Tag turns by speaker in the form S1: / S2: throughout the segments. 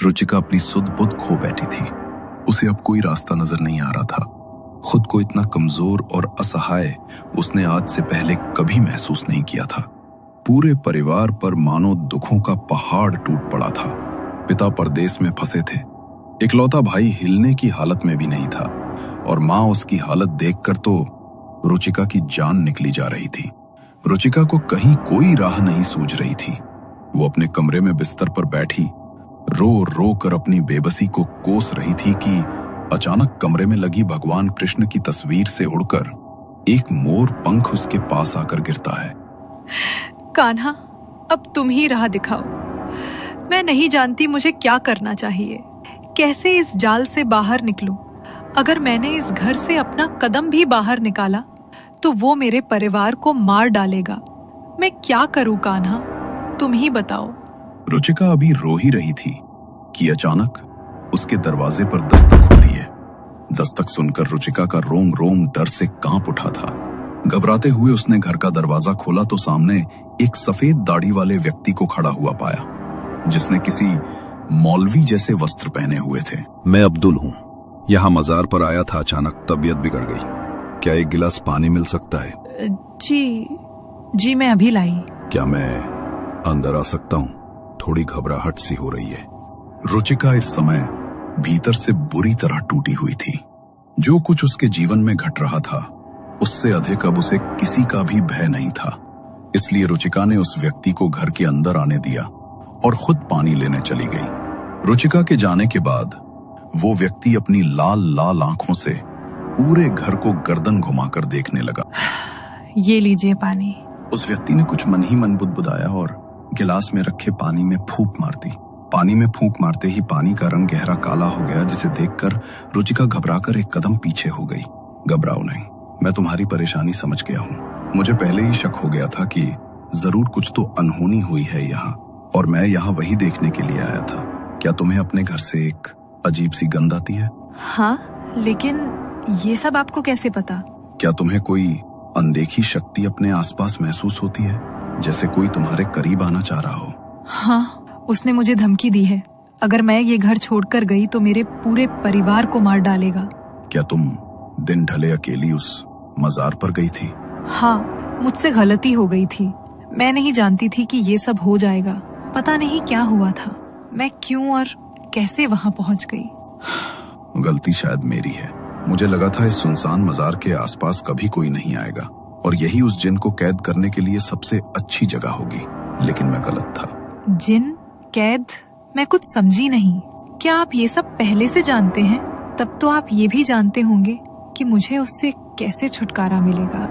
S1: रुचिका अपनी सुध बुध खो बैठी थी। उसे अब कोई रास्ता नजर नहीं आ रहा था। खुद को इतना कमजोर और असहाय उसने आज से पहले कभी महसूस नहीं किया था। पूरे परिवार पर मानो दुखों का पहाड़ टूट पड़ा था। पिता परदेश में फंसे थे, इकलौता भाई हिलने की हालत में भी नहीं था, और माँ उसकी हालत देखकर तो रुचिका की जान निकली जा रही थी। रुचिका को कहीं कोई राह नहीं सूझ रही थी। वो अपने कमरे में बिस्तर पर बैठी रो रो कर अपनी बेबसी को कोस रही थी कि अचानक कमरे में लगी भगवान कृष्ण की तस्वीर से उड़कर एक मोर पंख उसके पास आकर गिरता है।
S2: कान्हा, अब तुम ही राह दिखाओ। मैं नहीं जानती मुझे क्या करना चाहिए, कैसे इस जाल से बाहर निकलूं। अगर मैंने इस घर से अपना कदम भी बाहर निकाला तो वो मेरे परिवार को मार डालेगा। मैं क्या करूं कान्हा, तुम ही बताओ।
S1: रुचिका अभी रो ही रही थी कि अचानक उसके दरवाजे पर दस्तक होती है। दस्तक सुनकर रुचिका का रोम रोम डर से कांप उठा था। घबराते हुए उसने घर का दरवाजा खोला तो सामने एक सफेद दाढ़ी वाले व्यक्ति को खड़ा हुआ पाया, जिसने किसी मौलवी जैसे वस्त्र पहने हुए थे।
S3: मैं अब्दुल हूँ, यहाँ मजार पर आया था। अचानक तबीयत बिगड़ गई। क्या एक गिलास पानी मिल सकता है?
S2: जी मैं अभी लाई।
S3: क्या मैं अंदर आ सकता हूँ? थोड़ी घबराहट सी हो रही है।
S1: रुचिका इस समय भीतर से बुरी तरह टूटी हुई थी। जो कुछ उसके जीवन में घट रहा था उससे अधिक अब उसे किसी का भी भय नहीं था। इसलिए रुचिका ने उस व्यक्ति को घर के अंदर आने दिया और खुद पानी लेने चली गई। रुचिका के जाने के बाद वो व्यक्ति अपनी लाल लाल आंखों से पूरे घर को गर्दन घुमाकर देखने लगा।
S2: ये लीजिए पानी।
S1: उस व्यक्ति ने कुछ मन ही मन बुदबुदाया और गिलास में रखे पानी में फूंक मार दी। पानी में फूंक मारते ही पानी का रंग गहरा काला हो गया, जिसे देखकर रुचिका घबराकर एक कदम पीछे हो गई। घबराओ नहीं, मैं तुम्हारी परेशानी समझ गया हूँ। मुझे पहले ही शक हो गया था कि जरूर कुछ तो अनहोनी हुई है यहाँ, और मैं यहाँ वही देखने के लिए आया था। क्या तुम्हें अपने घर से एक अजीब सी गंध आती है?
S2: हाँ, लेकिन ये सब आपको कैसे पता?
S1: क्या तुम्हें कोई अनदेखी शक्ति अपने आसपास महसूस होती है, जैसे कोई तुम्हारे करीब आना चाह रहा हो?
S2: हाँ, उसने मुझे धमकी दी है। अगर मैं ये घर छोड़कर गई तो मेरे पूरे परिवार को मार डालेगा।
S1: क्या तुम दिन ढले अकेली उस मजार पर गई थी?
S2: हाँ, मुझसे गलती हो गई थी। मैं नहीं जानती थी कि ये सब हो जाएगा। पता नहीं क्या हुआ था, मैं क्यों और कैसे वहाँ पहुँच गई।
S1: गलती शायद मेरी है। मुझे लगा था इस सुनसान मजार के आसपास कभी कोई नहीं आएगा और यही उस जिन को कैद करने के लिए सबसे अच्छी जगह होगी, लेकिन मैं गलत था।
S2: जिन कैद? मैं कुछ समझी नहीं। क्या आप ये सब पहले से जानते हैं? तब तो आप ये भी जानते होंगे कि मुझे उससे कैसे छुटकारा मिलेगा।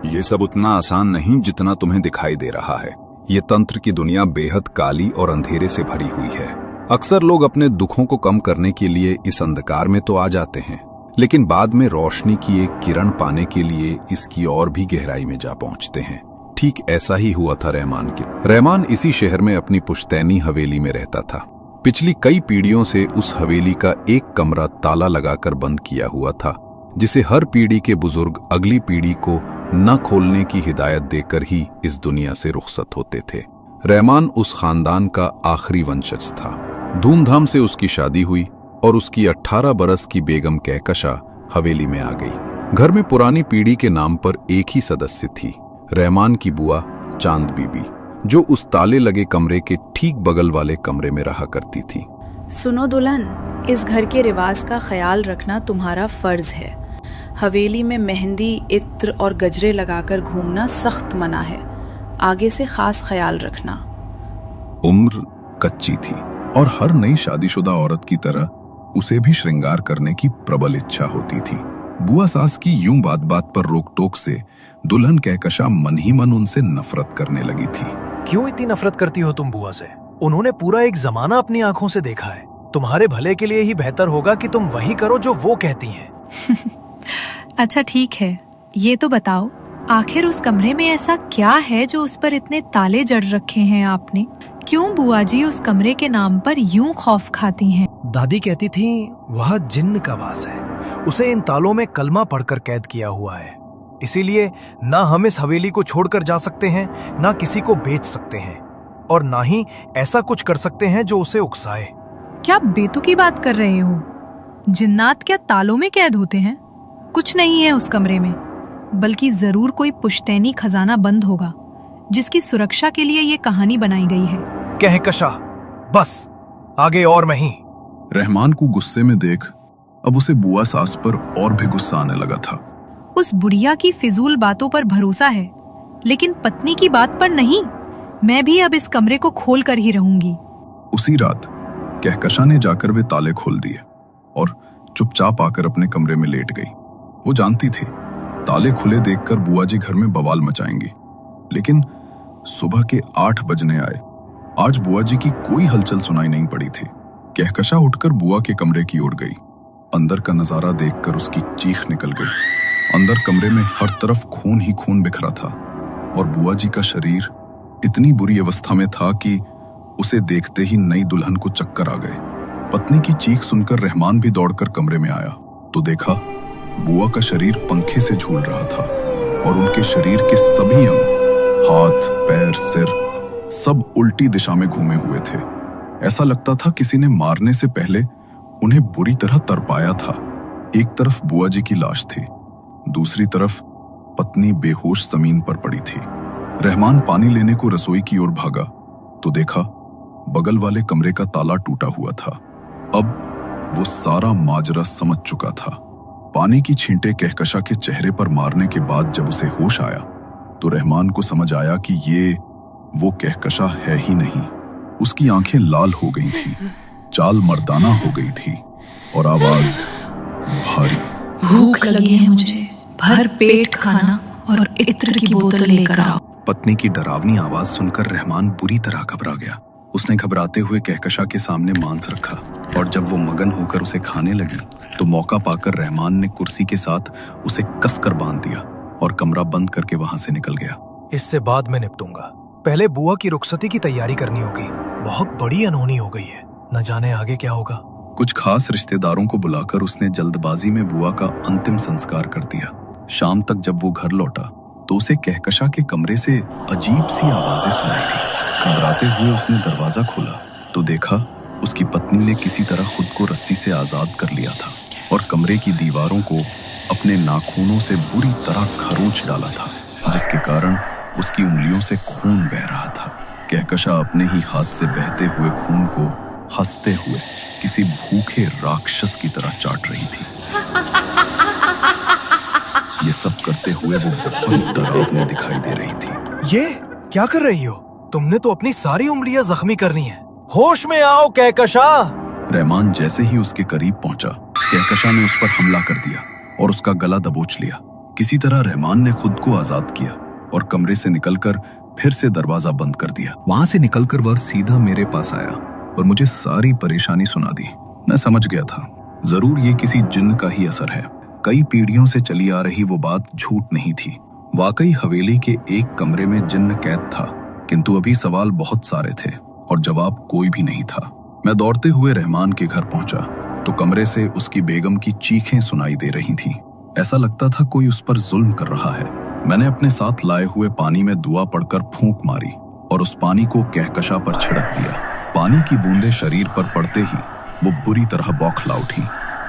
S3: ये सब उतना आसान नहीं जितना तुम्हें दिखाई दे रहा है। ये तंत्र की दुनिया बेहद काली और अंधेरे से भरी हुई है। अक्सर लोग अपने दुखों को कम करने के लिए इस अंधकार में तो आ जाते हैं, लेकिन बाद में रोशनी की एक किरण पाने के लिए इसकी और भी गहराई में जा पहुंचते हैं। ठीक ऐसा ही हुआ था रहमान इसी शहर में अपनी पुश्तैनी हवेली में रहता था। पिछली कई पीढ़ियों से उस हवेली का एक कमरा ताला लगाकर बंद किया हुआ था, जिसे हर पीढ़ी के बुजुर्ग अगली पीढ़ी को न खोलने की हिदायत देकर ही इस दुनिया से रुखसत होते थे। रहमान उस खानदान का आखिरी वंशज था। धूमधाम से उसकी शादी हुई और उसकी 18 बरस की बेगम कहकशा हवेली में आ गई। घर में पुरानी पीढ़ी के नाम पर एक ही सदस्य थी, रहमान की बुआ चांद बीबी, जो उस ताले लगे कमरे के ठीक बगल वाले कमरे में रहा करती थी।
S4: सुनो दुल्हन, इस घर के रिवाज का ख्याल रखना तुम्हारा फर्ज है। हवेली में मेहंदी, इत्र और गजरे लगाकर घूमना सख्त मना है। आगे से खास ख्याल रखना।
S1: उम्र कच्ची थी और हर नई शादीशुदा औरत की तरह उसे भी श्रृंगार करने की प्रबल इच्छा होती थी। बुआ सास की यूं बात बात पर रोक टोक से दुल्हन कहकशा मन ही मन उनसे नफरत करने लगी थी।
S5: क्यों इतनी नफरत करती हो तुम बुआ से? उन्होंने पूरा एक जमाना अपनी आंखों से देखा है। तुम्हारे भले के लिए ही बेहतर होगा कि तुम वही करो जो वो कहती हैं।
S2: अच्छा ठीक है, ये तो बताओ, आखिर उस कमरे में ऐसा क्या है जो उस पर इतने ताले जड़ रखे हैं आपने? क्यों बुआ जी उस कमरे के नाम पर यूं खौफ खाती हैं?
S5: दादी कहती थी वह जिन्न का वास है। उसे इन तालों में कलमा पढ़कर कैद किया हुआ है। इसीलिए ना हम इस हवेली को छोड़कर जा सकते हैं, ना किसी को बेच सकते हैं, और ना ही ऐसा कुछ कर सकते हैं जो उसे उकसाए।
S2: क्या बेतुकी बात कर रहे हो? जिन्नात क्या तालों में कैद होते हैं? कुछ नहीं है उस कमरे में, बल्कि जरूर कोई पुश्तैनी खजाना बंद होगा जिसकी सुरक्षा के लिए ये कहानी बनाई गई है।
S5: कहकशा, बस आगे और नहीं।
S1: रहमान को गुस्से में देख अब उसे बुआ सास पर और भी गुस्सा आने लगा था।
S2: उस बुढ़िया की फिजूल बातों पर भरोसा है, लेकिन पत्नी की बात पर नहीं। मैं भी अब इस कमरे को खोल कर ही रहूंगी।
S1: उसी रात कहकशा ने जाकर वे ताले खोल दिए और चुपचाप आकर अपने कमरे में लेट गई। वो जानती थी ताले खुले देखकर बुआ जी घर में बवाल मचाएंगी, लेकिन सुबह के 8 बजने आए। आज बुआ जी की कोई हलचल सुनाई नहीं पड़ी थी। कहकशा उठकर बुआ के कमरे की ओर गई। अंदर का नजारा देखकर उसकी चीख निकल गई। अंदर कमरे में हर तरफ खून ही खून बिखरा था और बुआ जी का शरीर इतनी बुरी अवस्था में था कि उसे देखते ही नई दुल्हन को चक्कर आ गए। पत्नी की चीख सुनकर रहमान भी दौड़कर कमरे में आया तो देखा बुआ का शरीर पंखे से झूल रहा था और उनके शरीर के सभी अंग, हाथ, पैर, सिर सब उल्टी दिशा में घूमे हुए थे। ऐसा लगता था किसी ने मारने से पहले उन्हें बुरी तरह तरपाया था। एक तरफ बुआ जी की लाश थी, दूसरी तरफ पत्नी बेहोश जमीन पर पड़ी थी। रहमान पानी लेने को रसोई की ओर भागा तो देखा बगल वाले कमरे का ताला टूटा हुआ था। अब वो सारा माजरा समझ चुका था। पानी की छींटे कहकशा के चेहरे पर मारने के बाद जब उसे होश आया तो रहमान को समझ आया कि ये वो कहकशा है ही नहीं। उसकी आंखें लाल हो गई थी, चाल मर्दाना हो गई थी और आवाज भारी।
S4: भूख लगी है मुझे, भर पेट खाना और इत्र की बोतल लेकर आओ।
S1: पत्नी की डरावनी आवाज सुनकर रहमान बुरी तरह घबरा गया। उसने घबराते हुए कहकशा के सामने मांस रखा और जब वो मगन होकर उसे खाने लगी तो मौका पाकर रहमान ने कुर्सी के साथ उसे कसकर बांध दिया और कमरा बंद करके वहां से निकल गया।
S5: इससे बाद में निपटूंगा, पहले बुआ की रुखसती की तैयारी करनी होगी। बहुत बड़ी अनहोनी हो गई है, न जाने आगे क्या होगा।
S1: कुछ खास रिश्तेदारों को बुलाकर उसने जल्दबाजी में बुआ का अंतिम संस्कार कर दिया। शाम तक जब वो घर लौटा तो उसे कहकशा के कमरे से अजीब सी आवाजें सुनाई दी। घबराते हुए उसने दरवाजा खोला तो देखा उसकी पत्नी ने किसी तरह खुद को रस्सी से आजाद कर लिया था और कमरे की दीवारों को अपने नाखूनों से बुरी तरह खरोंच डाला था, जिसके कारण उसकी उंगलियों से खून बह रहा था। कहकशा अपने ही हाथ से बहते हुए खून को हंसते हुए किसी भूखे राक्षस की तरह चाट रही थी। ये सब करते हुए वो बहुत डरावनी दिखाई दे रही थी।
S5: ये क्या कर रही हो? तुमने तो अपनी सारी उंगलियां जख्मी करनी है। होश में आओ कहकशा।
S1: रहमान जैसे ही उसके करीब पहुंचा, कहकशा ने उस पर हमला कर दिया और उसका गला दबोच लिया। किसी तरह रहमान ने खुद को आजाद किया और कमरे से निकलकर फिर से दरवाजा बंद कर दिया। वहां से निकलकर वह सीधा मेरे पास आया और मुझे सारी परेशानी सुना दी। मैं समझ गया था जरूर ये किसी जिन्न का ही असर है। कई पीढ़ियों से चली आ रही वो बात झूठ नहीं थी। वाकई हवेली के एक कमरे में जिन्न कैद था, किंतु अभी सवाल बहुत सारे थे और जवाब कोई भी नहीं था। मैं दौड़ते हुए रहमान के घर पहुंचा तो कमरे से उसकी बेगम की चीखें सुनाई दे रही थीं। ऐसा लगता था कोई उस पर जुल्म कर रहा है। मैंने अपने साथ लाए हुए पानी में दुआ पढ़कर फूंक मारी और उस पानी को कहकशा पर छिड़क दिया। पानी की बूंदें शरीर पर पड़ते ही वो बुरी तरह बौखला उठी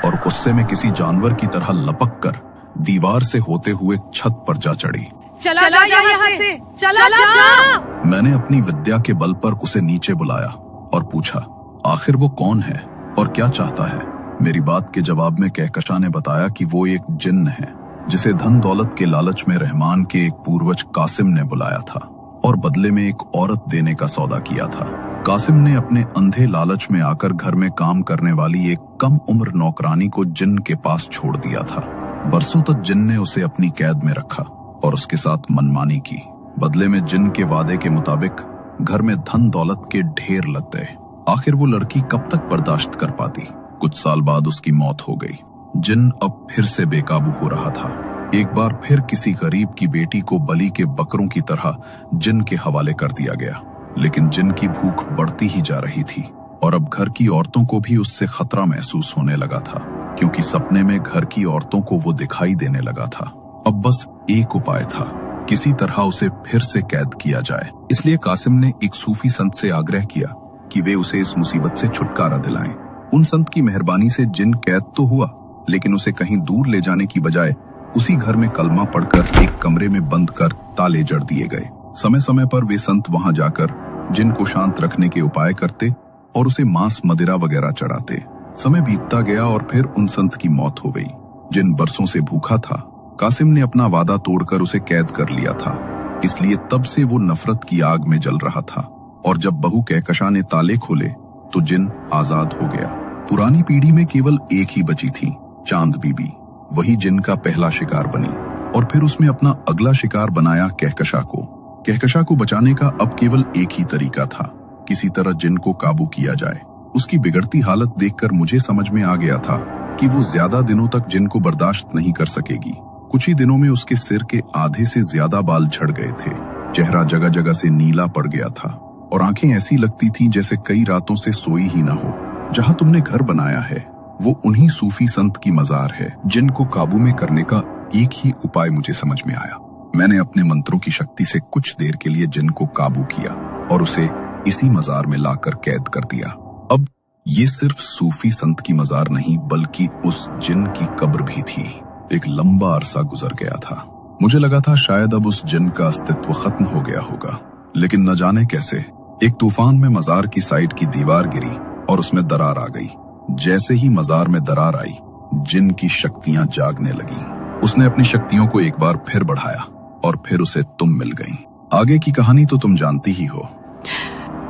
S1: और गुस्से में किसी जानवर की तरह लपक कर दीवार से होते हुए छत पर जा चढ़ी।
S2: चला जा यहाँ से, चला जा।
S1: मैंने अपनी विद्या के बल पर उसे नीचे बुलाया और पूछा आखिर वो कौन है और क्या चाहता है। मेरी बात के जवाब में कहकशा ने बताया कि वो एक जिन्न है जिसे धन दौलत के लालच में रहमान के एक पूर्वज कासिम ने बुलाया था और बदले में एक औरत देने का सौदा किया था। कासिम ने अपने अंधे लालच में आकर घर में काम करने वाली एक कम उम्र नौकरानी को जिन्न के पास छोड़ दिया था। बरसों तक जिन्न ने उसे अपनी कैद में रखा और उसके साथ मनमानी की। बदले में जिन्न के वादे के मुताबिक घर में धन दौलत के ढेर लग गए। आखिर वो लड़की कब तक बर्दाश्त कर पाती। कुछ साल बाद उसकी मौत हो गई। जिन्न अब फिर से बेकाबू हो रहा था। एक बार फिर किसी गरीब की बेटी को बलि के बकरों की तरह जिन्न के हवाले कर दिया गया, लेकिन जिन्न की भूख बढ़ती ही जा रही थी और अब घर की औरतों को भी उससे खतरा महसूस होने लगा था, क्योंकि सपने में घर की औरतों को वो दिखाई देने लगा था। अब बस एक उपाय था, किसी तरह उसे फिर से कैद किया जाए। इसलिए कासिम ने एक सूफी संत से आग्रह किया कि वे उसे इस मुसीबत से छुटकारा दिलाएं। उन संत की मेहरबानी से जिन कैद तो हुआ, लेकिन उसे कहीं दूर ले जाने की बजाय उसी घर में कलमा पढ़कर एक कमरे में बंद कर ताले जड़ दिए गए। समय समय पर वे संत वहां जाकर जिन को शांत रखने के उपाय करते और उसे मांस मदिरा वगैरह चढ़ाते। समय बीतता गया और फिर उन संत की मौत हो गई। जिन बरसों से भूखा था, कासिम ने अपना वादा तोड़कर उसे कैद कर लिया था, इसलिए तब से वो नफरत की आग में जल रहा था। और जब बहू कहकशा ने ताले खोले तो जिन आजाद हो गया। पुरानी पीढ़ी में केवल एक ही बची थी, चांद बीबी। वही जिन का पहला शिकार बनी और फिर उसने अपना अगला शिकार बनाया कहकशा को। कहकशा को बचाने का अब केवल एक ही तरीका था, किसी तरह जिन को काबू किया जाए। उसकी बिगड़ती हालत देखकर मुझे समझ में आ गया था कि वो ज्यादा दिनों तक जिन को बर्दाश्त नहीं कर सकेगी। कुछ ही दिनों में उसके सिर के आधे से ज्यादा बाल झड़ गए थे, चेहरा जगह जगह से नीला पड़ गया था और आंखें ऐसी लगती थीं जैसे कई रातों से सोई ही ना हो। जहां तुमने घर बनाया है वो उन्हीं सूफी संत की मजार है। जिन को काबू में करने का एक ही उपाय मुझे समझ में आया। मैंने अपने मंत्रों की शक्ति से कुछ देर के लिए जिन को काबू किया और उसे इसी मजार में लाकर कैद कर दिया। अब ये सिर्फ सूफी संत की मजार नहीं बल्कि उस जिन की कब्र भी थी। एक लंबा अरसा गुजर गया था। मुझे लगा था शायद अब उस जिन का अस्तित्व खत्म हो गया होगा, लेकिन न जाने कैसे एक तूफान में मजार की साइड की दीवार गिरी और उसमें दरार आ गई। जैसे ही मजार में दरार आई, जिन की शक्तियां जागने लगीं। उसने अपनी शक्तियों को एक बार फिर बढ़ाया और फिर उसे तुम मिल गईं। आगे की कहानी तो तुम जानती ही हो।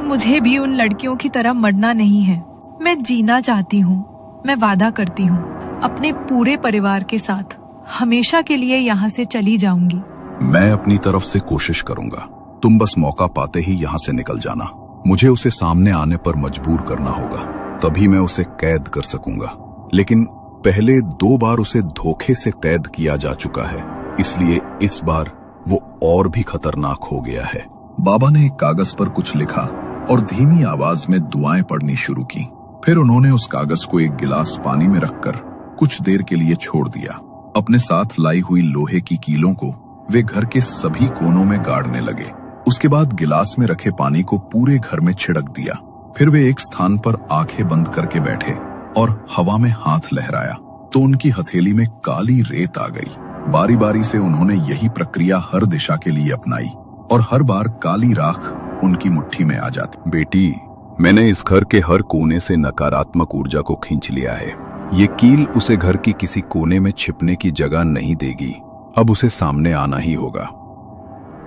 S2: मुझे भी उन लड़कियों की तरह मरना नहीं है। मैं जीना चाहती हूँ। मैं वादा करती हूँ अपने पूरे परिवार के साथ हमेशा के लिए यहाँ से चली जाऊंगी।
S3: मैं अपनी तरफ से कोशिश करूंगा। तुम बस मौका पाते ही यहाँ से निकल जाना। मुझे उसे सामने आने पर मजबूर करना होगा, तभी मैं उसे कैद कर सकूंगा। लेकिन पहले 2 बार उसे धोखे से कैद किया जा चुका है, इसलिए इस बार वो और भी खतरनाक हो गया है।
S1: बाबा ने एक कागज पर कुछ लिखा और धीमी आवाज में दुआएं पढ़नी शुरू की। फिर उन्होंने उस कागज को एक गिलास पानी में रखकर कुछ देर के लिए छोड़ दिया। अपने साथ लाई हुई लोहे की कीलों को वे घर के सभी कोनों में गाड़ने लगे। उसके बाद गिलास में रखे पानी को पूरे घर में छिड़क दिया। फिर वे एक स्थान पर आंखें बंद करके बैठे और हवा में हाथ लहराया तो उनकी हथेली में काली रेत आ गई। बारी बारी से उन्होंने यही प्रक्रिया हर दिशा के लिए अपनाई और हर बार काली राख उनकी मुट्ठी में आ जाती।
S3: बेटी, मैंने इस घर के हर कोने से नकारात्मक ऊर्जा को खींच लिया है। ये कील उसे घर की किसी कोने में छिपने की जगह नहीं देगी। अब उसे सामने आना ही होगा।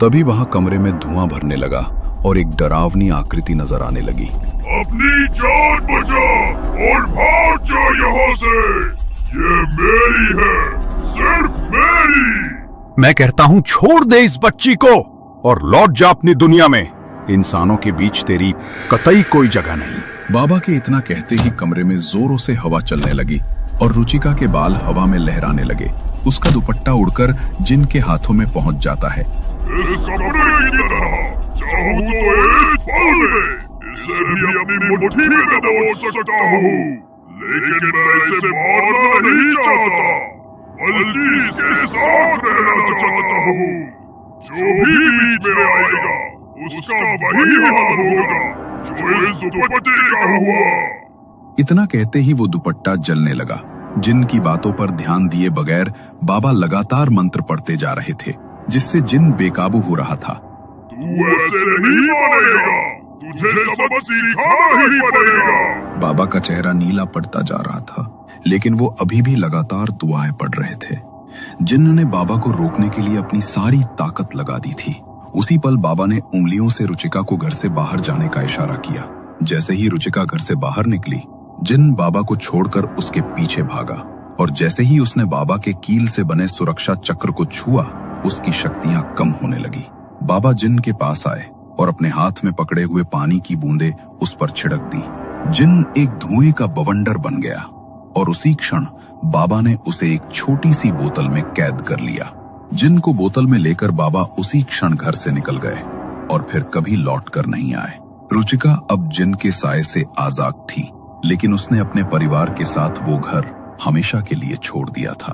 S3: तभी वहां कमरे में धुआं भरने लगा और एक डरावनी आकृति नजर आने लगी।
S6: अपनी जान बचा और भाग जा यहाँ से। ये मेरी है, सिर्फ मेरी।
S3: मैं कहता हूँ छोड़ दे इस बच्ची को और लौट जा अपनी दुनिया में। इंसानों के बीच तेरी कतई कोई जगह नहीं।
S1: बाबा के इतना कहते ही कमरे में जोरों से हवा चलने लगी और रुचिका के बाल हवा में लहराने लगे। उसका दुपट्टा उड़कर जिन के हाथों में पहुंच जाता है।
S6: इस कमरे की तरह चाहूं तो एक पल में इसे भी अपनी मुट्ठी में दबोच सकता हूँ, लेकिन मैं इसे मारना नहीं चाहता, बल्कि इसके साथ रहना चाहता हूँ। जो भी बीच में आएगा उसका वही हाल होगा जो इस दुपट्टे का हुआ।
S1: इतना कहते ही वो दुपट्टा जलने लगा। जिन की बातों पर ध्यान दिए बगैर बाबा लगातार मंत्र पढ़ते जा रहे थे, जिससे जिन बेकाबू हो रहा था।
S6: तू ऐसे नहीं मानेगा, तुझे सबक सिखाना ही पड़ेगा।
S1: बाबा का चेहरा नीला पड़ता जा रहा था, लेकिन वो अभी भी लगातार दुआएं पढ़ रहे थे। जिन ने बाबा को रोकने के लिए अपनी सारी ताकत लगा दी थी। उसी पल बाबा ने उंगलियों से रुचिका को घर से बाहर जाने का इशारा किया। जैसे ही रुचिका घर से बाहर निकली, जिन बाबा को छोड़कर उसके पीछे भागा और जैसे ही उसने बाबा के कील से बने सुरक्षा चक्र को छुआ, उसकी शक्तियां कम होने लगी। बाबा जिन के पास आए और अपने हाथ में पकड़े हुए पानी की बूंदें उस पर छिड़क दी। जिन एक धुएं का बवंडर बन गया और उसी क्षण बाबा ने उसे एक छोटी सी बोतल में कैद कर लिया। जिन को बोतल में लेकर बाबा उसी क्षण घर से निकल गए और फिर कभी लौट कर नहीं आए। रुचिका अब जिन के साए से आजाद थी, लेकिन उसने अपने परिवार के साथ वो घर हमेशा के लिए छोड़ दिया था।